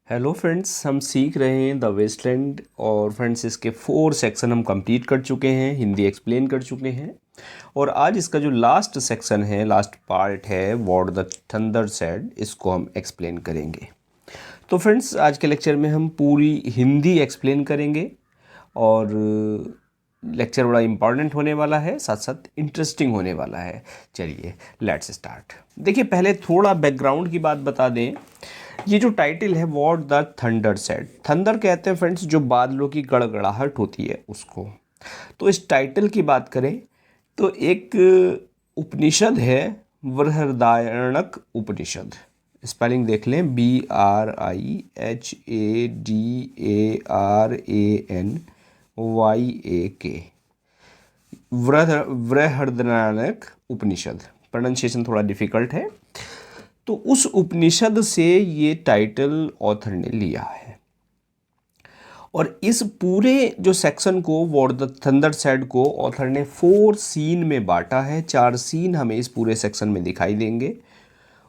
Hello friends, हम सीख रहे हैं द वेस्टलैंड। और फ्रेंड्स, इसके 4 सेक्शन हम कंप्लीट कर चुके हैं, हिंदी एक्सप्लेन कर चुके हैं। और आज इसका जो लास्ट सेक्शन है, लास्ट पार्ट है, व्हाट द थंडर सेड, इसको हम एक्सप्लेन करेंगे। तो फ्रेंड्स, आज के लेक्चर में हम पूरी हिंदी एक्सप्लेन करेंगे। और लेक्चर बड़ा इम्पॉर्टेंट होने वाला है, साथ साथ इंटरेस्टिंग होने वाला है। चलिए लेट्स स्टार्ट। देखिए, पहले थोड़ा बैकग्राउंड की बात बता दें। ये जो टाइटल है, what the thunder said, thunder कहते हैं फ्रेंड्स जो बादलों की गड़गड़ाहट होती है उसको। तो इस टाइटल की बात करें तो एक उपनिषद है, बृहदारण्यक उपनिषद। स्पेलिंग देख लें, BRIHADARANYAK, बृहदारण्यक उपनिषद। प्रोनाउंसिएशन थोड़ा डिफिकल्ट है। तो उस उपनिषद से ये टाइटल ऑथर ने लिया है। और इस पूरे जो सेक्शन को, व्हाट द थंडर सेड को, ऑथर ने 4 सीन में बांटा है। 4 सीन हमें इस पूरे सेक्शन में दिखाई देंगे।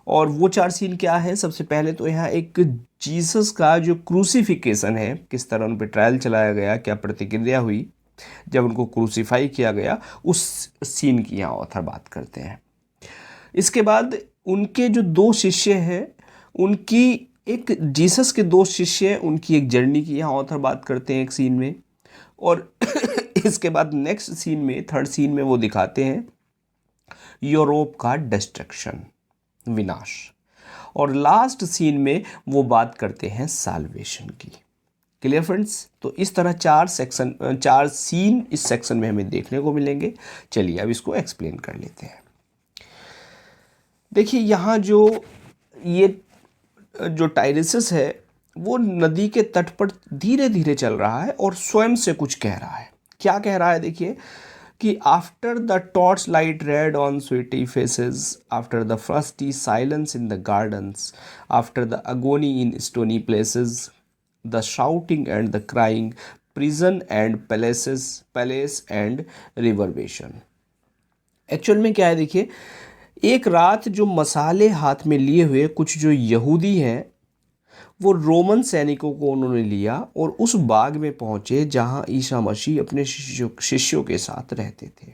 और वो 4 सीन क्या है? सबसे पहले तो यहाँ एक जीसस का जो क्रूसिफिकेशन है, किस तरह उन पर ट्रायल चलाया गया, क्या प्रतिक्रिया हुई जब उनको क्रूसीफाई किया गया, उस सीन की यहाँ ऑथर बात करते हैं। इसके बाद उनके जो 2 शिष्य हैं, उनकी एक जीसस के 2 शिष्य हैं, उनकी एक जर्नी की यहाँ ऑथर बात करते हैं एक सीन में। और इसके बाद नेक्स्ट सीन में, थर्ड सीन में, वो दिखाते हैं यूरोप का डिस्ट्रक्शन, विनाश। और लास्ट सीन में वो बात करते हैं साल्वेशन की। Clear friends? तो इस तरह 4 सीन इस सेक्शन में हमें देखने को मिलेंगे। चलिए अब इसको एक्सप्लेन कर लेते हैं। देखिए, यहाँ ये जो टाइरेसिस है, वो नदी के तट पर धीरे धीरे चल रहा है और स्वयं से कुछ कह रहा है। क्या कह रहा है? देखिए कि after the torch light red on sweaty faces, after the frosty silence in the gardens, after the agony in stony places, the shouting and the crying, prison and palace and reverberation. Actual में क्या है? देखिए, एक रात जो मसाले हाथ में लिए हुए कुछ जो यहूदी हैं, वो रोमन सैनिकों को उन्होंने लिया और उस बाग में पहुंचे जहां ईसा मसीह अपने शिष्यों के साथ रहते थे।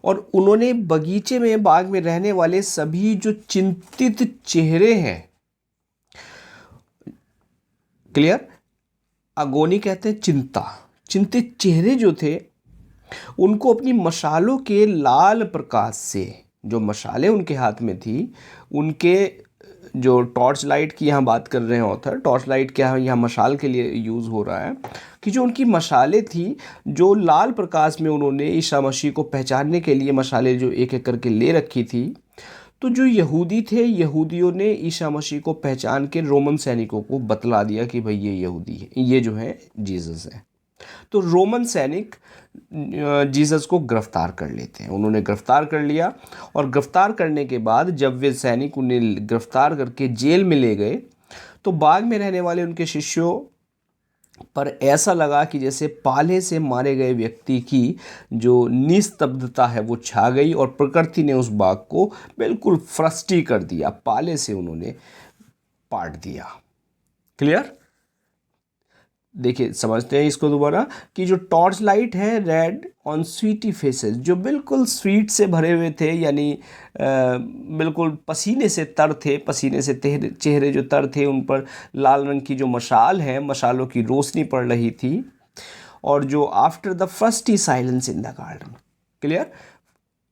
और उन्होंने बगीचे में, बाग में रहने वाले सभी जो चिंतित चेहरे हैं, क्लियर, अगोनी कहते हैं चिंता, चिंतित चेहरे जो थे, उनको अपनी मशालों के लाल प्रकाश से, जो मशालें उनके हाथ में थी, उनके जो टॉर्च लाइट की यहाँ बात कर रहे हैं ऑथर, टॉर्च लाइट क्या है, यहाँ मशाल के लिए यूज़ हो रहा है, कि जो उनकी मशालें थी, जो लाल प्रकाश में उन्होंने ईसा मसीह को पहचानने के लिए मशालें जो एक एक करके ले रखी थी। तो जो यहूदी थे, यहूदियों ने ईसा मसीह को पहचान के रोमन सैनिकों को बतला दिया कि भाई ये यहूदी है, ये जो है जीसस है। तो रोमन सैनिक जीसस को गिरफ्तार कर लेते हैं। उन्होंने गिरफ्तार कर लिया। और गिरफ्तार करने के बाद जब वे सैनिक उन्हें गिरफ्तार करके जेल में ले गए, तो बाग में रहने वाले उनके शिष्यों पर ऐसा लगा कि जैसे पाले से मारे गए व्यक्ति की जो निस्तब्धता है वो छा गई, और प्रकृति ने उस बाग को बिल्कुल फ्रस्टी कर दिया, पाले से उन्होंने पाट दिया। क्लियर? देखिए, समझते हैं इसको दोबारा, कि जो टॉर्च लाइट है रेड ऑन स्वीटी फेसेस, जो बिल्कुल स्वीट से भरे हुए थे, यानी बिल्कुल पसीने से तर थे, पसीने से चेहरे जो तर थे, उन पर लाल रंग की जो मशाल है, मशालों की रोशनी पड़ रही थी। और जो after the first silence in the garden, clear,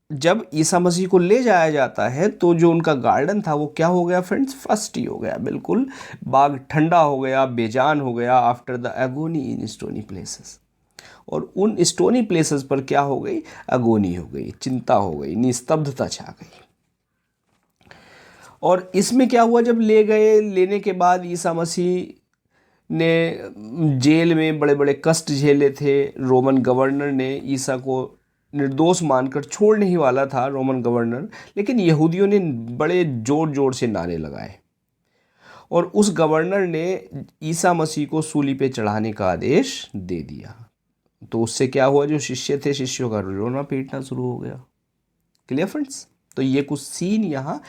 जब ईसा मसीह को ले जाया जाता है तो जो उनका गार्डन था वो क्या हो गया फ्रेंड्स? फ्रस्टी हो गया, बिल्कुल बाग ठंडा हो गया, बेजान हो गया। After the agony in stony places, और उन स्टोनी प्लेसेस पर क्या हो गई? अगोनी हो गई, चिंता हो गई, निस्तब्धता छा गई। और इसमें क्या हुआ? जब ले गए, लेने के बाद ईसा मसीह ने जेल में बड़े बड़े कष्ट झेले थे। रोमन गवर्नर ने ईसा को निर्दोष मानकर छोड़ने ही वाला था, रोमन गवर्नर, लेकिन यहूदियों ने बड़े जोर जोर से नारे लगाए और उस गवर्नर ने ईसा मसीह को सूली पे चढ़ाने का आदेश दे दिया। तो उससे क्या हुआ? जो शिष्य थे, शिष्यों का रोना पीटना शुरू हो गया। Clear friends? तो ये कुछ सीन यहाँ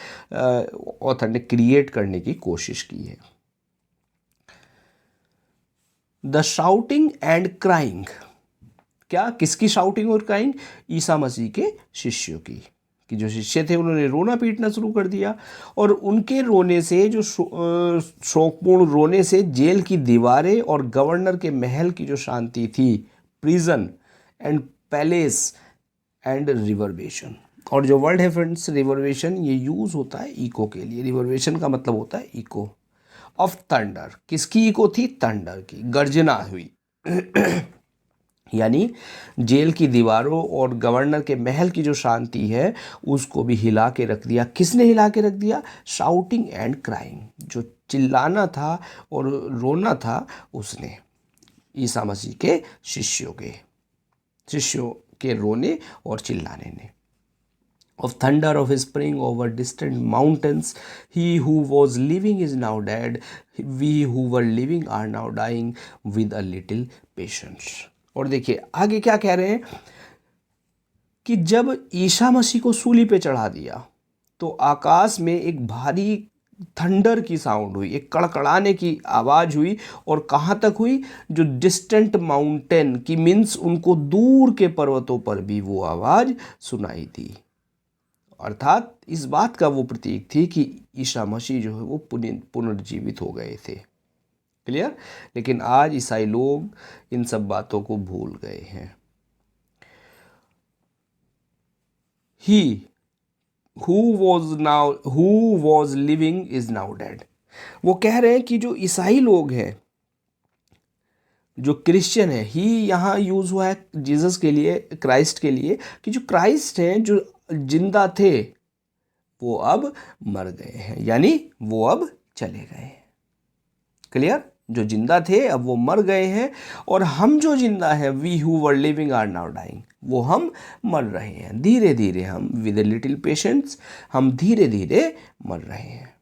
ऑथर ने क्रिएट करने की कोशिश की है। The shouting and crying. क्या, किसकी शाउटिंग और क्राइंग? ईसा मसीह के शिष्यों की, कि जो शिष्य थे उन्होंने रोना पीटना शुरू कर दिया। और उनके रोने से, जो शोकपूर्ण रोने से, जेल की दीवारें और गवर्नर के महल की जो शांति थी, प्रिजन एंड पैलेस एंड रिवर्बेशन। और जो वर्ड है फ्रेंड्स रिवर्बेशन, ये यूज़ होता है इको के लिए। रिवर्बेशन का मतलब होता है इको ऑफ थंडर। किसकी इको थी? थंडर की, गर्जना हुई। यानी जेल की दीवारों और गवर्नर के महल की जो शांति है उसको भी हिला के रख दिया। किसने हिला के रख दिया? शाउटिंग एंड क्राइंग, जो चिल्लाना था और रोना था उसने, ईसा मसीह के शिष्यों के रोने और चिल्लाने ने। Of thunder of spring over distant mountains, he who was living is now dead, we who were living are now dying with a little patience। और देखिए आगे क्या कह रहे हैं कि जब ईसा मसीह को सूली पे चढ़ा दिया तो आकाश में एक भारी थंडर की साउंड हुई, एक कड़कड़ाने की आवाज़ हुई। और कहाँ तक हुई? जो डिस्टेंट माउंटेन की मीन्स उनको दूर के पर्वतों पर भी वो आवाज़ सुनाई दी। अर्थात इस बात का वो प्रतीक थी कि ईसा मसीह जो है वो पुनर्जीवित हो गए थे। क्लियर? लेकिन आज ईसाई लोग इन सब बातों को भूल गए हैं। ही who was living is now dead। वो कह रहे हैं कि जो ईसाई लोग हैं, जो क्रिश्चियन है, ही यहाँ यूज हुआ है जीसस के लिए, क्राइस्ट के लिए, कि जो क्राइस्ट हैं, जो जिंदा थे, वो अब मर गए हैं, यानी वो अब चले गए हैं। क्लियर? जो जिंदा थे अब वो मर गए हैं, और हम जो जिंदा हैं, we who were living are now dying, वो हम मर रहे हैं धीरे धीरे। हम विद ए लिटिल पेशेंस, हम धीरे धीरे मर रहे हैं।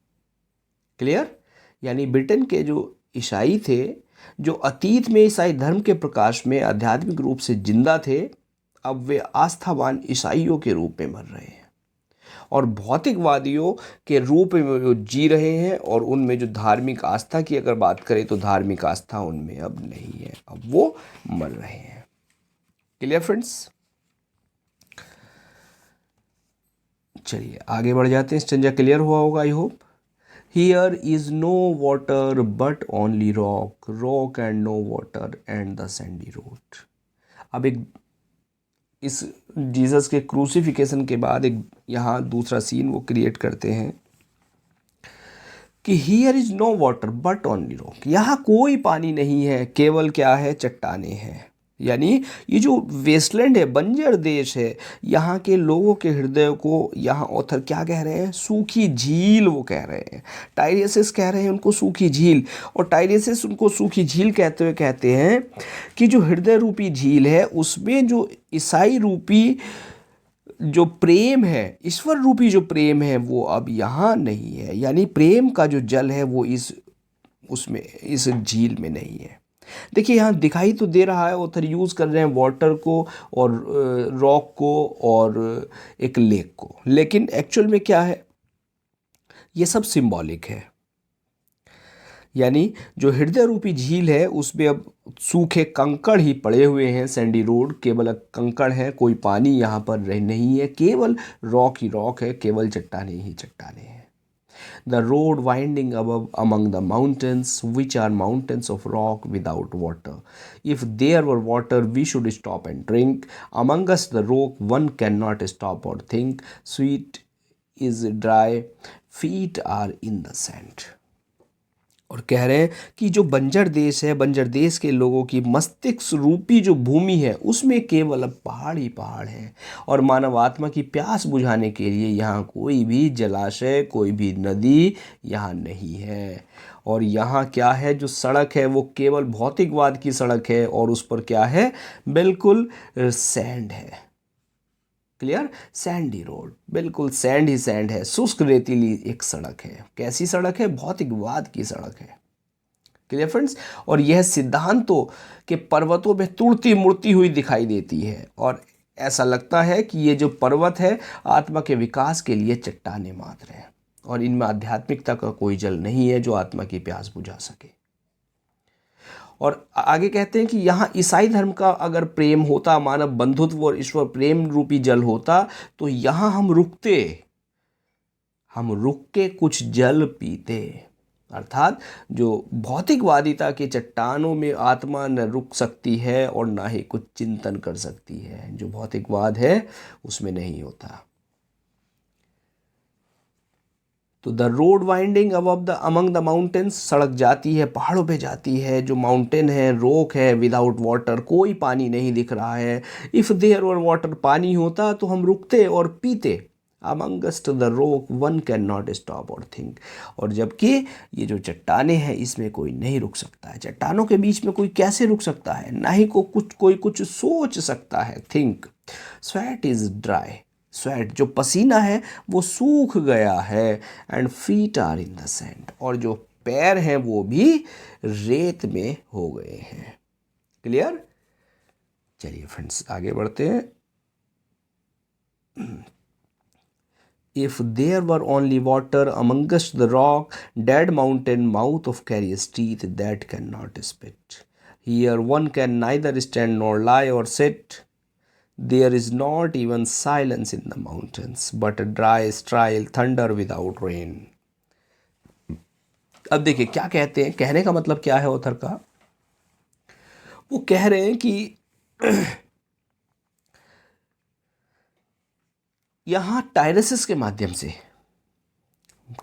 क्लियर? यानी ब्रिटेन के जो ईसाई थे, जो अतीत में ईसाई धर्म के प्रकाश में आध्यात्मिक रूप से जिंदा थे, अब वे आस्थावान ईसाइयों के रूप में मर रहे हैं और भौतिकवादियों के रूप में वो जी रहे हैं। और उनमें जो धार्मिक आस्था की अगर बात करें तो धार्मिक आस्था उनमें अब नहीं है, अब वो मर रहे हैं। Clear friends? चलिए आगे बढ़ जाते हैं। स्टेंजा क्लियर हुआ होगा I hope. Here is no water but only rock, rock and no water and the sandy road. अब एक इस जीसस के क्रूसिफिकेशन के बाद एक यहाँ दूसरा सीन वो क्रिएट करते हैं कि here is no water but only rock. यहाँ कोई पानी नहीं है, केवल क्या है? चट्टाने हैं। यानी ये जो वेस्टलैंड है, बंजर देश है, यहाँ के लोगों के हृदय को यहाँ ऑथर क्या कह रहे हैं? सूखी झील वो कह रहे हैं। टाइरेसिस कह रहे हैं उनको सूखी झील। और टाइरेसिस उनको सूखी झील कहते हुए कहते हैं कि जो हृदय रूपी झील है उसमें जो ईसाई रूपी जो प्रेम है, ईश्वर रूपी जो प्रेम है, वो अब यहाँ नहीं है। यानी प्रेम का जो जल है वो इस झील में नहीं है। देखिए यहाँ दिखाई तो दे रहा है, ऑथर यूज़ कर रहे हैं वाटर को और रॉक को और एक लेक को, लेकिन एक्चुअल में क्या है? ये सब सिंबॉलिक है। यानी जो हृदय रूपी झील है उसमें अब सूखे कंकड़ ही पड़े हुए हैं, सैंडी रोड, केवल कंकड़ है, कोई पानी यहाँ पर नहीं है, केवल रॉक ही रॉक है, केवल चट्टाने ही चट्टाने हैं। The road winding above among the mountains, which are mountains of rock without water. If there were water, we should stop and drink. Among us, the rock, one cannot stop or think. Sweet is dry, feet are in the sand. और कह रहे हैं कि जो बंजर देश है, बंजर देश के लोगों की मस्तिष्क रूपी जो भूमि है उसमें केवल अब पहाड़ ही पहाड़ हैं। और मानव आत्मा की प्यास बुझाने के लिए यहाँ कोई भी जलाशय, कोई भी नदी यहाँ नहीं है। और यहाँ क्या है? जो सड़क है वो केवल भौतिकवाद की सड़क है और उस पर क्या है? बिल्कुल सैंड है। क्लियर? सैंडी रोड, बिल्कुल सैंड ही सैंड है, शुष्क रेतीली एक सड़क है। कैसी सड़क है? भौतिकवाद की सड़क है। Clear friends? और यह सिद्धांतों के पर्वतों में तुड़ती मुड़ती हुई दिखाई देती है और ऐसा लगता है कि ये जो पर्वत है आत्मा के विकास के लिए चट्टाने मात्र हैं और इनमें आध्यात्मिकता का कोई जल नहीं है जो आत्मा की प्यास बुझा सके। और आगे कहते हैं कि यहाँ ईसाई धर्म का अगर प्रेम होता, मानव बंधुत्व और ईश्वर प्रेम रूपी जल होता, तो यहाँ हम रुक के कुछ जल पीते। अर्थात जो भौतिकवादिता के चट्टानों में आत्मा न रुक सकती है और ना ही कुछ चिंतन कर सकती है, जो भौतिकवाद है उसमें नहीं होता। तो the road winding among the mountains, सड़क जाती है पहाड़ों पे जाती है, जो माउंटेन है रोक है, विदाउट वाटर, कोई पानी नहीं दिख रहा है। इफ़ देयर वर वाटर, पानी होता तो हम रुकते और पीते। Amongst the rock one can not stop और थिंक, और जबकि ये जो चट्टानें हैं इसमें कोई नहीं रुक सकता है। चट्टानों के बीच में कोई कैसे रुक सकता है, ना ही कोई कुछ सोच सकता है। Think, sweat is dry, sweat जो पसीना है वो सूख गया है। And feet are in the sand, और जो पैर हैं वो भी रेत में हो गए हैं। क्लियर? चलिए फ्रेंड्स आगे बढ़ते हैं। If there were only water amongst the rock, dead mountain mouth of curious teeth that cannot spit. Here one can neither stand nor lie or sit. There is not even silence in the mountains, but a dry sterile thunder without rain. अब देखिए क्या कहते हैं, कहने का मतलब क्या है ऑथर का। वो कह रहे हैं कि यहाँ टायरसिस के माध्यम से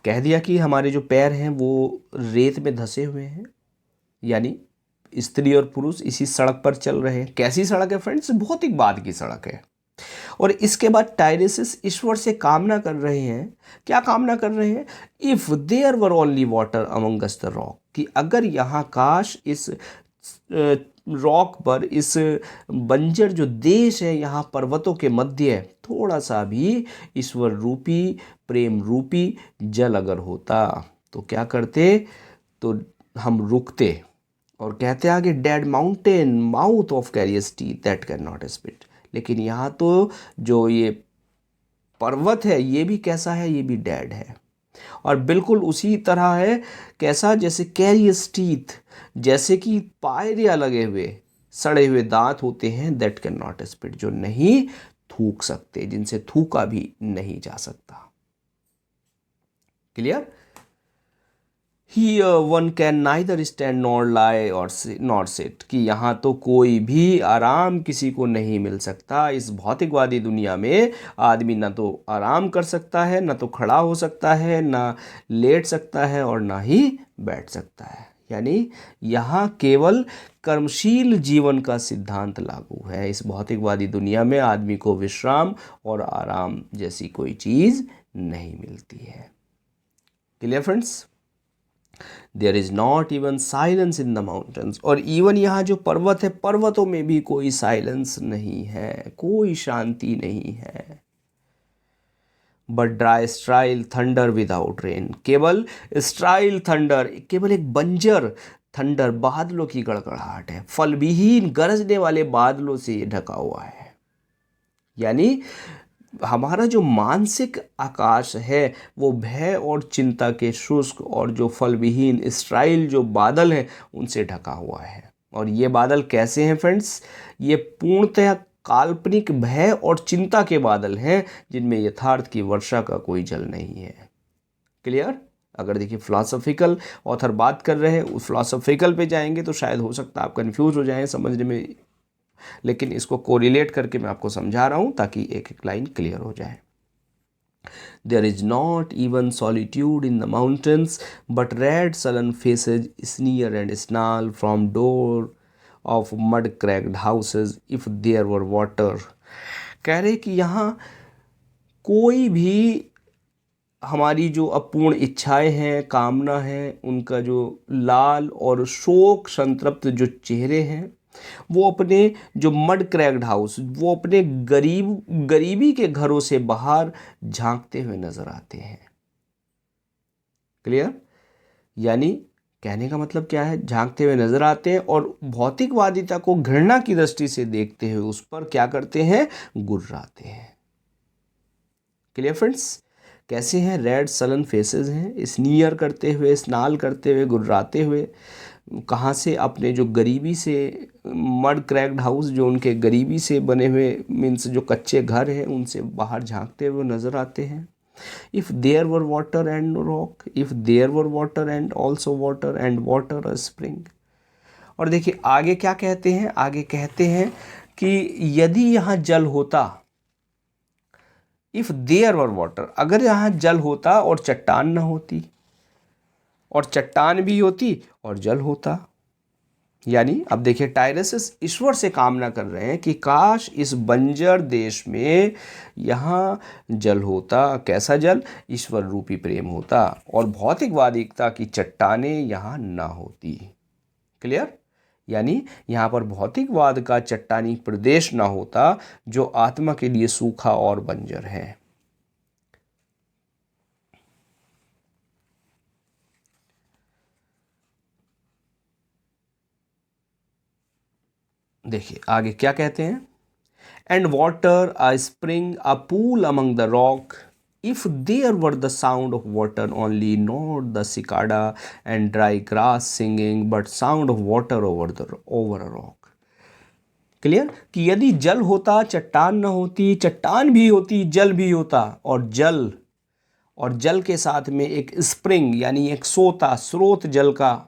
कह दिया कि हमारे जो पैर हैं वो रेत में धंसे हुए हैं, यानी स्त्री और पुरुष इसी सड़क पर चल रहे हैं। कैसी सड़क है फ्रेंड्स? भौतिकवाद की सड़क है। और इसके बाद टायरसिस ईश्वर से कामना कर रहे हैं। क्या कामना कर रहे हैं? If there were only water amongst the rock, कि अगर यहाँ काश इस रॉक पर, इस बंजर जो देश है यहाँ पर्वतों के मध्य, थोड़ा सा भी ईश्वर रूपी प्रेम रूपी जल अगर होता तो क्या करते? तो हम रुकते। और कहते आगे, dead mountain mouth of carious teeth that can not spit. लेकिन यहाँ तो जो ये पर्वत है ये भी कैसा है? ये भी डेड है। और बिल्कुल उसी तरह है, कैसा? जैसे कैरियस टीथ, जैसे कि पायरिया लगे हुए सड़े हुए दांत होते हैं, दैट कैन नॉट स्पिट, जो नहीं थूक सकते, जिनसे थूका भी नहीं जा सकता। Clear? Here one can neither stand nor lie or nor sit, कि यहाँ तो कोई भी आराम किसी को नहीं मिल सकता। इस भौतिकवादी दुनिया में आदमी ना तो आराम कर सकता है, ना तो खड़ा हो सकता है, ना लेट सकता है, और ना ही बैठ सकता है। यानी यहाँ केवल कर्मशील जीवन का सिद्धांत लागू है। इस भौतिकवादी दुनिया में आदमी को विश्राम और आराम जैसी कोई चीज़ नहीं मिलती है। Clear friends? There is not even silence in the mountains, और इवन यहाँ जो पर्वत है, पर्वतों में भी कोई साइलेंस नहीं है, कोई शांति नहीं है। But dry स्ट्राइल thunder without rain, केवल स्ट्राइल थंडर, केवल एक बंजर थंडर, बादलों की गड़गड़ाहट है, फलविहीन गरजने वाले बादलों से ये ढका हुआ है। यानी हमारा जो मानसिक आकाश है वो भय और चिंता के शुष्क और जो फलविहीन स्ट्राइल जो बादल हैं उनसे ढका हुआ है। और ये बादल कैसे हैं फ्रेंड्स? ये पूर्णतः काल्पनिक भय और चिंता के बादल हैं, जिनमें यथार्थ की वर्षा का कोई जल नहीं है। क्लियर? अगर देखिए फिलॉसफिकल ऑथर बात कर रहे हैं, उस फिलॉसफिकल पे जाएंगे तो शायद हो सकता है आप कंफ्यूज हो जाएं समझने में, लेकिन इसको कोरिलेट करके मैं आपको समझा रहा हूं ताकि एक एक लाइन क्लियर हो जाए। There is not even solitude in the mountains, but red sullen faces sneer and snarl from door of mud-cracked houses if there were water. कह रहे कि यहाँ कोई भी हमारी जो अपूर्ण इच्छाएं हैं, कामना है, उनका जो लाल और शोक संतृप्त जो चेहरे हैं, वो अपने जो मड क्रैक्ड हाउस, वो अपने गरीबी के घरों से बाहर झांकते हुए नजर आते हैं। क्लियर? यानी कहने का मतलब क्या है? झांकते हुए नजर आते हैं और भौतिकवादिता को घृणा की दृष्टि से देखते हुए उस पर क्या करते हैं? गुर्राते हैं। Clear friends? कैसे हैं? रेड सलन फेसेस हैं, स्नीयर करते हुए, स्नाल करते हुए, गुर्राते हुए। कहाँ से, अपने जो गरीबी से, मड क्रैक्ड हाउस जो उनके गरीबी से बने हुए मीन्स जो कच्चे घर हैं उनसे बाहर झांकते हुए नज़र आते हैं। If there were water and rock, if there were water and also water and water a spring. और देखिए आगे क्या कहते हैं, आगे कहते हैं कि यदि यहाँ जल होता, इफ़ देयर वर वाटर, अगर यहाँ जल होता और चट्टान न होती, और चट्टान भी होती और जल होता। यानी अब देखिए टायरसिस ईश्वर से कामना कर रहे हैं कि काश इस बंजर देश में यहाँ जल होता। कैसा जल? ईश्वर रूपी प्रेम होता और भौतिकवादिकता की चट्टानें यहाँ ना होती। क्लियर? यानी यहाँ पर भौतिकवाद का चट्टानी प्रदेश ना होता जो आत्मा के लिए सूखा और बंजर है। देखिए आगे क्या कहते हैं, and water a spring a pool among the rock, if there were the sound of water only, not the cicada and dry grass singing, but sound of water over a rock. Clear? कि यदि जल होता चट्टान न होती, चट्टान भी होती जल भी होता, और जल के साथ में एक स्प्रिंग यानी एक सोता स्रोत जल का,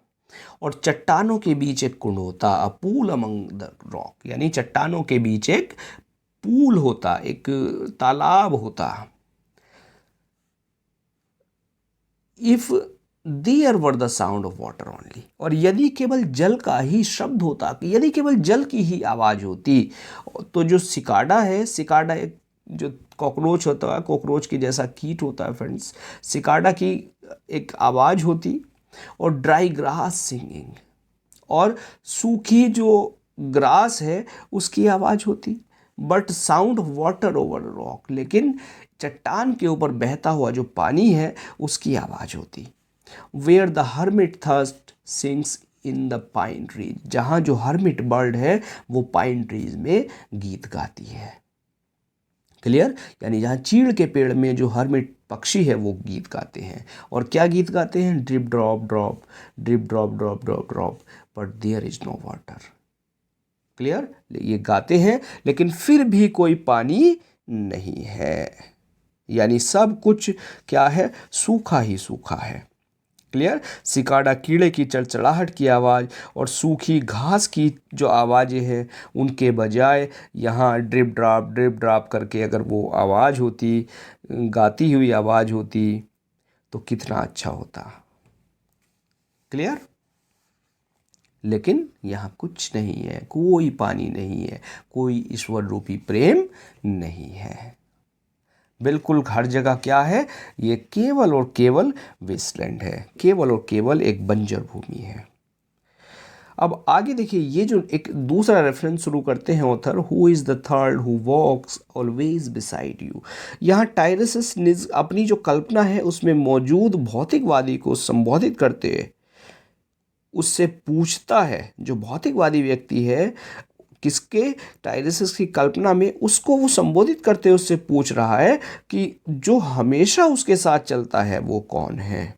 और चट्टानों के बीच एक कुंड होता, अ पूल अमंग द रॉक, यानी चट्टानों के बीच एक पूल होता, एक तालाब होता। If there were the sound of water only, और यदि केवल जल का ही शब्द होता, कि यदि केवल जल की ही आवाज होती, तो जो सिकाडा है, सिकाडा एक जो कॉकरोच होता है, कॉकरोच की जैसा कीट होता है फ्रेंड्स, सिकाडा की एक आवाज होती, और ड्राई ग्रास सिंगिंग, और सूखी जो ग्रास है उसकी आवाज़ होती, but sound of water over rock, लेकिन चट्टान के ऊपर बहता हुआ जो पानी है उसकी आवाज़ होती। Where the hermit thrush sings in the pine trees, जहाँ जो हर्मिट बर्ड है वो पाइन ट्रीज में गीत गाती है। क्लियर? यानी जहाँ चीड़ के पेड़ में जो हर्मिट पक्षी है वो गीत गाते हैं, और क्या गीत गाते हैं? Drip drop drop, drip drop drop drop drop, but there is no water. Clear? ये गाते हैं लेकिन फिर भी कोई पानी नहीं है, यानी सब कुछ क्या है? सूखा ही सूखा है। क्लियर? सिकाडा कीड़े की चड़चड़ाहट की आवाज़ और सूखी घास की जो आवाज़ें हैं उनके बजाय यहाँ ड्रिप ड्रॉप करके अगर वो आवाज़ होती, गाती हुई आवाज़ होती, तो कितना अच्छा होता। क्लियर? लेकिन यहाँ कुछ नहीं है, कोई पानी नहीं है, कोई ईश्वर रूपी प्रेम नहीं है। बिल्कुल हर जगह क्या है? ये केवल और केवल वेस्टलैंड है, केवल और केवल एक बंजर भूमि है। अब आगे देखिए, ये जो एक दूसरा रेफरेंस शुरू करते हैं author, who is the third who walks always beside you. यहाँ टायरसिस अपनी जो कल्पना है उसमें मौजूद भौतिकवादी को संबोधित करते हुए उससे पूछता है, जो भौतिकवादी व्यक्ति है किसके, टायरसिस की कल्पना में, उसको वो संबोधित करते हुए उससे पूछ रहा है कि जो हमेशा उसके साथ चलता है वो कौन है।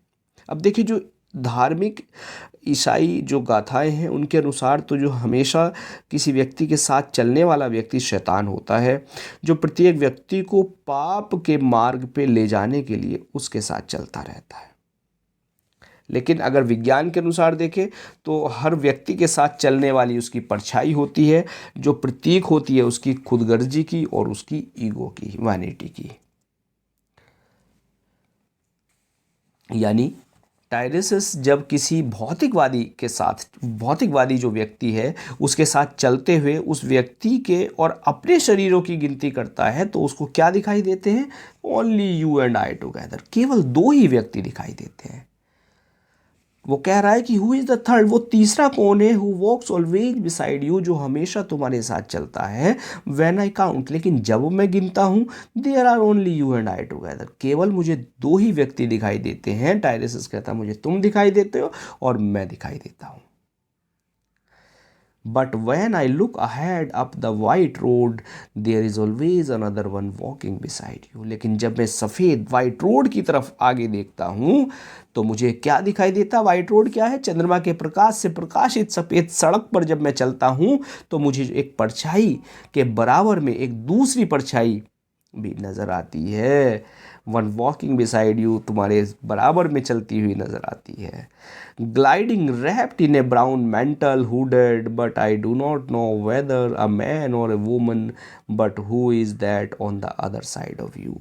अब देखिए जो धार्मिक ईसाई जो गाथाएं हैं उनके अनुसार तो जो हमेशा किसी व्यक्ति के साथ चलने वाला व्यक्ति शैतान होता है, जो प्रत्येक व्यक्ति को पाप के मार्ग पे ले जाने के लिए उसके साथ चलता रहता है। लेकिन अगर विज्ञान के अनुसार देखें तो हर व्यक्ति के साथ चलने वाली उसकी परछाई होती है, जो प्रतीक होती है उसकी खुदगर्जी की और उसकी ईगो की, वैनिटी की। यानी टायरसिस जब किसी भौतिकवादी के साथ, भौतिकवादी जो व्यक्ति है उसके साथ चलते हुए उस व्यक्ति के और अपने शरीरों की गिनती करता है तो उसको क्या दिखाई देते हैं? Only you and I together, केवल दो ही व्यक्ति दिखाई देते हैं। वो कह रहा है कि हु इज़ द थर्ड, वो तीसरा कौन है? Who walks always beside you, जो हमेशा तुम्हारे साथ चलता है। व्हेन आई काउंट, लेकिन जब मैं गिनता हूँ, there are only you and I together, केवल मुझे दो ही व्यक्ति दिखाई देते हैं। टायरसिस कहता है मुझे तुम दिखाई देते हो और मैं दिखाई देता हूँ। But when I look ahead up the white road there is always another one walking beside you. लेकिन जब मैं सफ़ेद वाइट रोड की तरफ आगे देखता हूँ तो मुझे क्या दिखाई देता? वाइट रोड क्या है? चंद्रमा के प्रकाश से प्रकाशित सफ़ेद सड़क पर जब मैं चलता हूँ तो मुझे एक परछाई के बराबर में एक दूसरी परछाई भी नज़र आती है। वन वॉकिंग बिसाइड यू, तुम्हारे बराबर में चलती हुई नज़र आती है। Gliding wrapped in a brown mantle hooded, but I do not know whether a man और a woman, but who is that on the other side of you.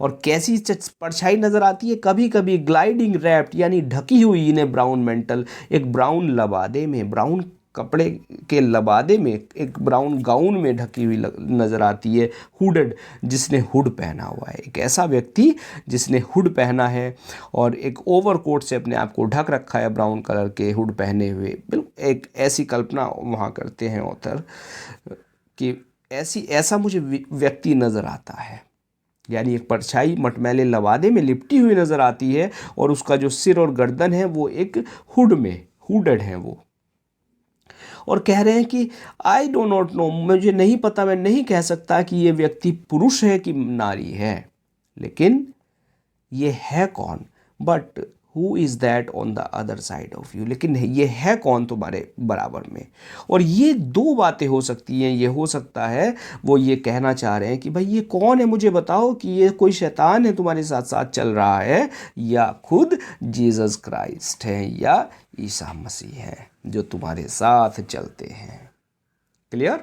और कैसी परछाई नज़र आती है? कभी कभी ग्लाइडिंग रैप्ड यानी ढकी हुई इन ए ब्राउन मेंटल, एक ब्राउन लबादे में, ब्राउन कपड़े के लबादे में, एक ब्राउन गाउन में ढकी हुई नज़र आती है। हुडेड, जिसने हुड पहना हुआ है, एक ऐसा व्यक्ति जिसने हुड पहना है और एक ओवरकोट से अपने आप को ढक रखा है ब्राउन कलर के हुड पहने हुए। बिल्कुल एक ऐसी कल्पना वहाँ करते हैं ऑथर कि ऐसा मुझे व्यक्ति नज़र आता है। यानी एक परछाई मटमैले लबादे में लिपटी हुई नज़र आती है और उसका जो सिर और गर्दन है वो एक हुड में, हुडेड है वो। और कह रहे हैं कि आई डो नॉट नो, मुझे नहीं पता, मैं नहीं कह सकता कि ये व्यक्ति पुरुष है कि नारी है, लेकिन ये है कौन? But who is that on the other side of you, लेकिन ये है कौन तुम्हारे बराबर में? और ये दो बातें हो सकती हैं। ये हो सकता है वो ये कहना चाह रहे हैं कि भाई ये कौन है, मुझे बताओ कि ये कोई शैतान है तुम्हारे साथ साथ चल रहा है, या खुद जीसस क्राइस्ट है, या ईसा मसीह है जो तुम्हारे साथ चलते हैं। क्लियर?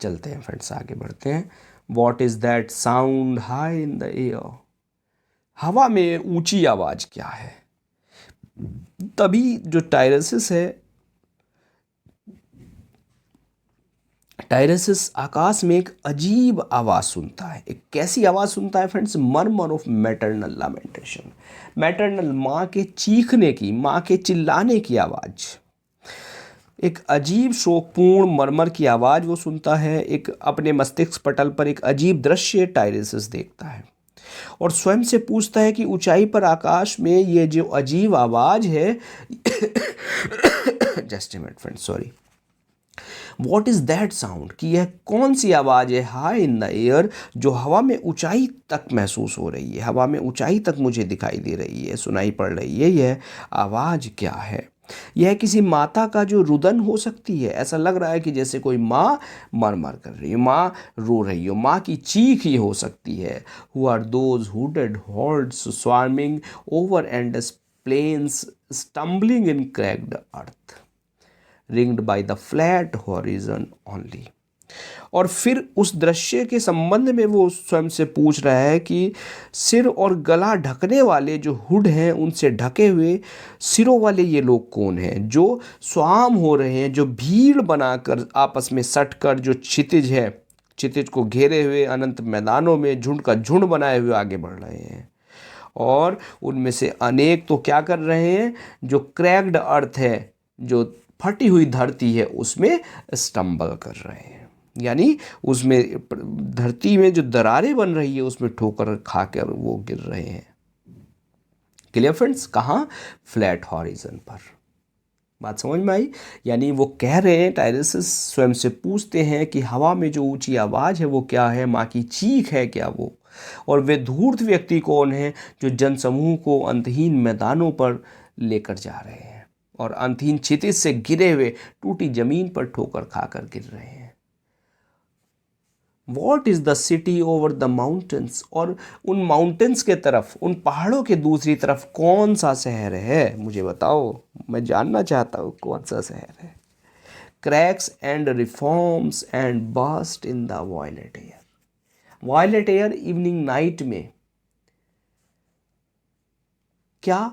चलते हैं फ्रेंड्स, आगे बढ़ते हैं। What is that sound high in the air, हवा में ऊंची आवाज क्या है? तभी जो टायरसिस है, टायरसिस आकाश में एक अजीब आवाज़ सुनता है। एक कैसी आवाज़ सुनता है friends? Murmur of maternal lamentation, maternal माँ के चीखने की, माँ के चिल्लाने की आवाज़। एक अजीब शोकपूर्ण मरमर की आवाज़ वो सुनता है। एक अपने मस्तिष्क पटल पर एक अजीब दृश्य टायरसिस देखता है और स्वयं से पूछता है कि ऊंचाई पर आकाश में ये जो अजीब आवाज़ है just a minute friends, sorry, what is that sound, कि यह कौन सी आवाज़ है हाई इन द एयर, जो हवा में ऊंचाई तक महसूस हो रही है, हवा में ऊंचाई तक मुझे दिखाई दे रही है, सुनाई पड़ रही है। यह आवाज़ क्या है? यह किसी माता का जो रुदन हो सकती है। ऐसा लग रहा है कि जैसे कोई माँ मर कर रही है, माँ रो रही हो, माँ की चीख ही हो सकती है। Who are those hooded hordes swarming over endless plains stumbling in cracked earth ringed by the flat horizon only. और फिर उस दृश्य के संबंध में वो स्वयं से पूछ रहा है कि सिर और गला ढकने वाले जो हुड हैं, उनसे ढके हुए सिरों वाले ये लोग कौन हैं, जो स्वाम हो रहे हैं, जो भीड़ बनाकर आपस में सट कर जो क्षितिज है, क्षितिज को घेरे हुए अनंत मैदानों में झुंड का झुंड बनाए हुए आगे बढ़ रहे हैं। और उनमें से अनेक तो क्या कर रहे हैं, जो क्रैक्ड अर्थ है, जो फटी हुई धरती है, उसमें स्टम्बल कर रहे हैं। यानी उसमें धरती में जो दरारें बन रही है उसमें ठोकर खाकर वो गिर रहे हैं। Clear friends? कहाँ? फ्लैट हॉरिजन पर। बात समझ में आई? यानी वो कह रहे हैं, टायरसिस स्वयं से पूछते हैं कि हवा में जो ऊंची आवाज़ है वो क्या है, माँ की चीख है क्या वो? और वे धूर्त व्यक्ति कौन है जो जनसमूह को अंतहीन मैदानों पर लेकर जा रहे हैं और अंतहीन क्षितिज से गिरे हुए टूटी जमीन पर ठोकर खाकर गिर रहे हैं? What is the city over the mountains, और उन माउंटेन्स के तरफ, उन पहाड़ों के दूसरी तरफ कौन सा शहर है? मुझे बताओ, मैं जानना चाहता हूँ कौन सा शहर है। Cracks and reforms and burst in the violet air, violet air evening night में क्या?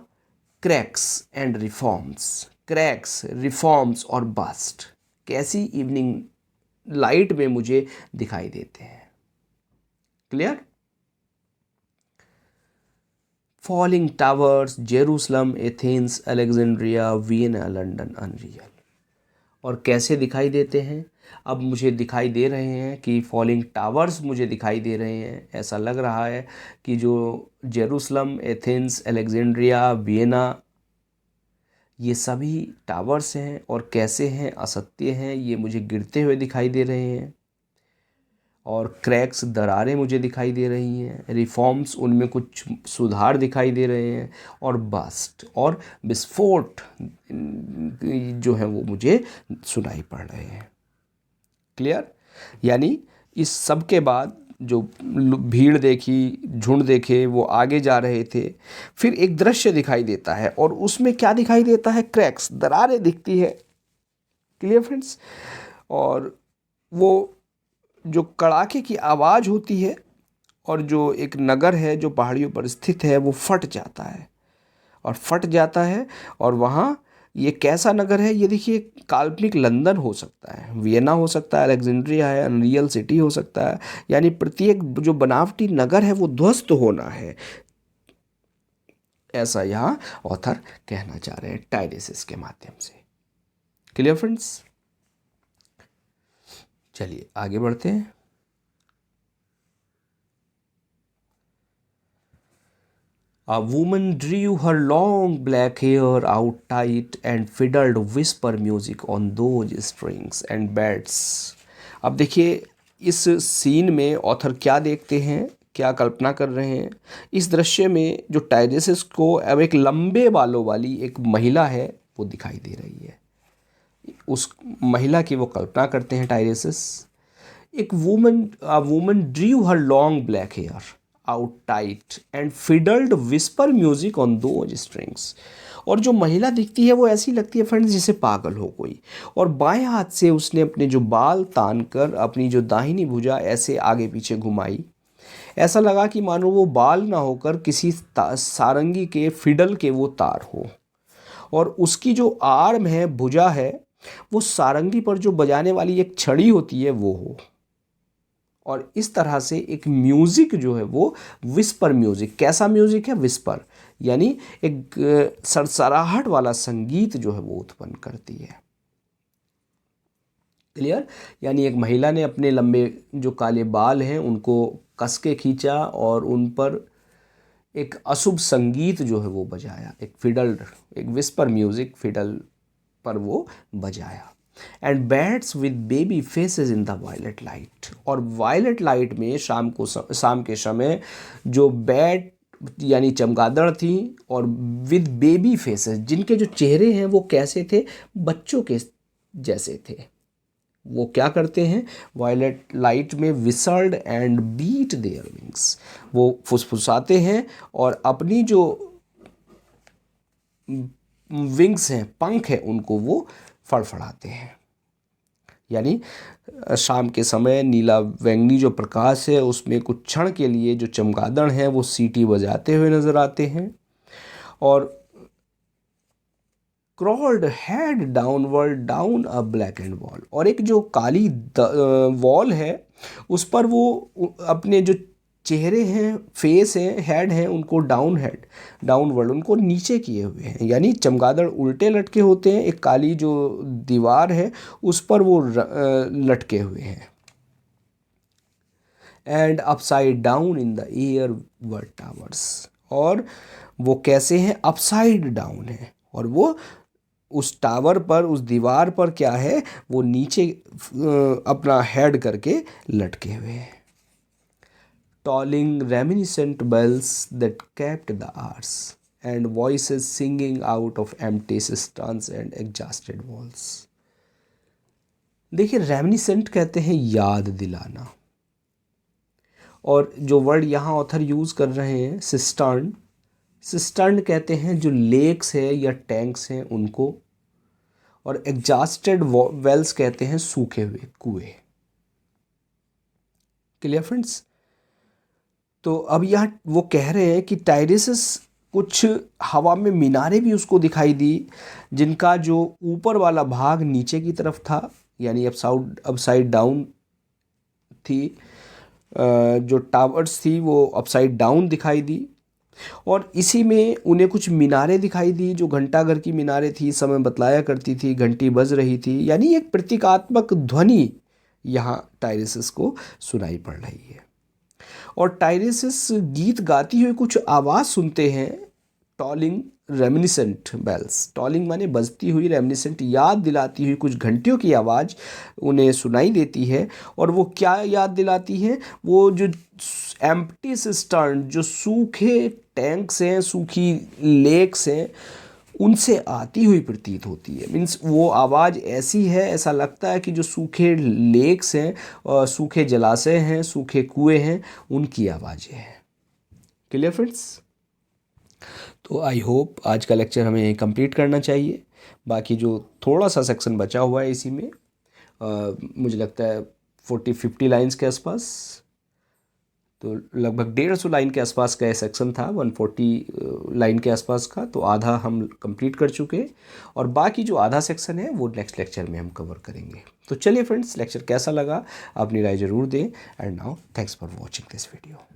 Cracks and reforms, cracks, reforms और बस्ट कैसी इवनिंग लाइट में मुझे दिखाई देते हैं। Clear? Falling towers, Jerusalem, Athens, Alexandria, Vienna, London, unreal. और कैसे दिखाई देते हैं? अब मुझे दिखाई दे रहे हैं कि फॉलिंग टावर्स मुझे दिखाई दे रहे हैं। ऐसा लग रहा है कि जो जेरूसलम, एथेंस, अलेक्जेंड्रिया, वियना, ये सभी टावर्स हैं और कैसे हैं, असत्य हैं, ये मुझे गिरते हुए दिखाई दे रहे हैं और क्रैक्स, दरारें मुझे दिखाई दे रही हैं, रिफॉर्म्स, उनमें कुछ सुधार दिखाई दे रहे हैं और बस्ट और विस्फोट जो है वो मुझे सुनाई पड़ रहे हैं। क्लियर? यानी इस सब के बाद जो भीड़ देखी, झुंड देखे, वो आगे जा रहे थे, फिर एक दृश्य दिखाई देता है और उसमें क्या दिखाई देता है? क्रैक्स, दरारें दिखती है। Clear friends? और वो जो कड़ाके की आवाज़ होती है और जो एक नगर है जो पहाड़ियों पर स्थित है वो फट जाता है और फट जाता है। और वहाँ ये कैसा नगर है? ये देखिए, काल्पनिक लंदन हो सकता है, वियना हो सकता है, अलेक्जेंड्रिया है, अनरियल सिटी हो सकता है। यानी प्रत्येक जो बनावटी नगर है वो ध्वस्त होना है, ऐसा यहाँ ऑथर कहना चाह रहे हैं टाइरेसिस के माध्यम से। Clear friends? चलिए आगे बढ़ते हैं। A woman drew her long black hair out tight and fiddled whisper music on those strings and beds. अब देखिए इस सीन में ऑथर क्या देखते हैं, क्या कल्पना कर रहे हैं। इस दृश्य में जो टाइरेसिस को अब एक लंबे बालों वाली एक महिला है वो दिखाई दे रही है। उस महिला की वो कल्पना करते हैं टाइरेसिस। एक woman drew her long black hair out tight and fiddled whisper music on those strings. और जो महिला दिखती है वो ऐसी लगती है फ्रेंड्स जैसे पागल हो कोई। और बाएं हाथ से उसने अपने जो बाल तान कर अपनी जो दाहिनी भुजा ऐसे आगे पीछे घुमाई। ऐसा लगा कि मानो वो बाल ना होकर किसी सारंगी के फिडल के वो तार हो और उसकी जो आर्म है, भुजा है, वो सारंगी पर जो बजाने वाली एक छड़ी होती है वो हो। और इस तरह से एक म्यूज़िक जो है वो विस्पर म्यूज़िक, कैसा म्यूज़िक है? विस्पर, यानी एक सरसराहट वाला संगीत जो है वो उत्पन्न करती है। क्लियर? यानी एक महिला ने अपने लंबे जो काले बाल हैं उनको कस के खींचा और उन पर एक अशुभ संगीत जो है वो बजाया, एक फिडल, एक विस्पर म्यूज़िक फिडल पर वो बजाया। And bats with baby faces in the violet light. और वायलेट लाइट में शाम के समय जो बैट यानी चमगादड़ थी और विद बेबी फेसेस, जिनके जो चेहरे हैं वो कैसे थे? बच्चों के जैसे थे। वो क्या करते हैं? वायलेट लाइट में विसर्ड एंड बीट देयर विंग्स, वो फुसफुसाते हैं और अपनी जो विंग्स हैं, पंख हैं, उनको वो फड़फड़ाते हैं। यानी शाम के समय नीला बैंगनी जो प्रकाश है उसमें कुछ क्षण के लिए जो चमगादड़ हैं वो सीटी बजाते हुए नजर आते हैं और crawled head downward down a black and wall. और एक जो काली वॉल है उस पर वो अपने जो चेहरे हैं, फेस हैं, हेड हैं, उनको डाउनवर्ड, उनको नीचे किए हुए हैं। यानी चमगादड़ उल्टे लटके होते हैं, एक काली जो दीवार है उस पर वो लटके हुए हैं। And upside down in the air were towers. और वो कैसे हैं? अपसाइड डाउन है और वो उस टावर पर, उस दीवार पर क्या है? वो नीचे अपना हेड करके लटके हुए हैं। Tolling reminiscent bells that kept the hours, and voices singing out of empty cisterns and exhausted walls. देखिए, रेमिनिसेंट कहते हैं याद दिलाना, और जो वर्ड यहाँ ऑथर यूज़ कर रहे हैं सिस्टर्न, सिस्टर्न कहते हैं जो लेक्स है या टैंक्स हैं उनको, और एग्जॉस्टेड वेल्स कहते हैं सूखे हुए कुएं। Clear friends? तो अब यहाँ वो कह रहे हैं कि टाइरेसिस कुछ हवा में मीनारें भी उसको दिखाई दी जिनका जो ऊपर वाला भाग नीचे की तरफ था, यानी अपसाइड डाउन थी। जो टावर्स थी वो अपसाइड डाउन दिखाई दी और इसी में उन्हें कुछ मीनारें दिखाई दी जो घंटाघर की मीनारें थी, समय बतलाया करती थी, घंटी बज रही थी। यानी एक प्रतीकात्मक ध्वनि यहाँ टाइरेसिस को सुनाई पड़ रही है। और टाइरेसिस गीत गाती हुई कुछ आवाज़ सुनते हैं, टॉलिंग रेमिनिसेंट बेल्स। टॉलिंग माने बजती हुई, रेमिनिसेंट याद दिलाती हुई कुछ घंटियों की आवाज़ उन्हें सुनाई देती है। और वो क्या याद दिलाती है? वो जो एम्प्टी सिस्टर्न, जो सूखे टैंक्स हैं, सूखी लेक्स हैं, उनसे आती हुई प्रतीत होती है। मीन्स वो आवाज़ ऐसी है, ऐसा लगता है कि जो सूखे लेक्स हैं और सूखे जलाशय हैं, सूखे कुएं हैं, उनकी आवाज़ें हैं। Clear friends? तो आई होप आज का लेक्चर हमें यहीं कंप्लीट करना चाहिए। बाकी जो थोड़ा सा सेक्शन बचा हुआ है इसी में मुझे लगता है 40-50 लाइंस के आसपास, तो लगभग 150 लाइन के आसपास का सेक्शन था, 140 लाइन के आसपास का। तो आधा हम कंप्लीट कर चुके और बाकी जो आधा सेक्शन है वो नेक्स्ट लेक्चर में हम कवर करेंगे। तो चलिए फ्रेंड्स, लेक्चर कैसा लगा अपनी राय ज़रूर दें। And now thanks for watching this video.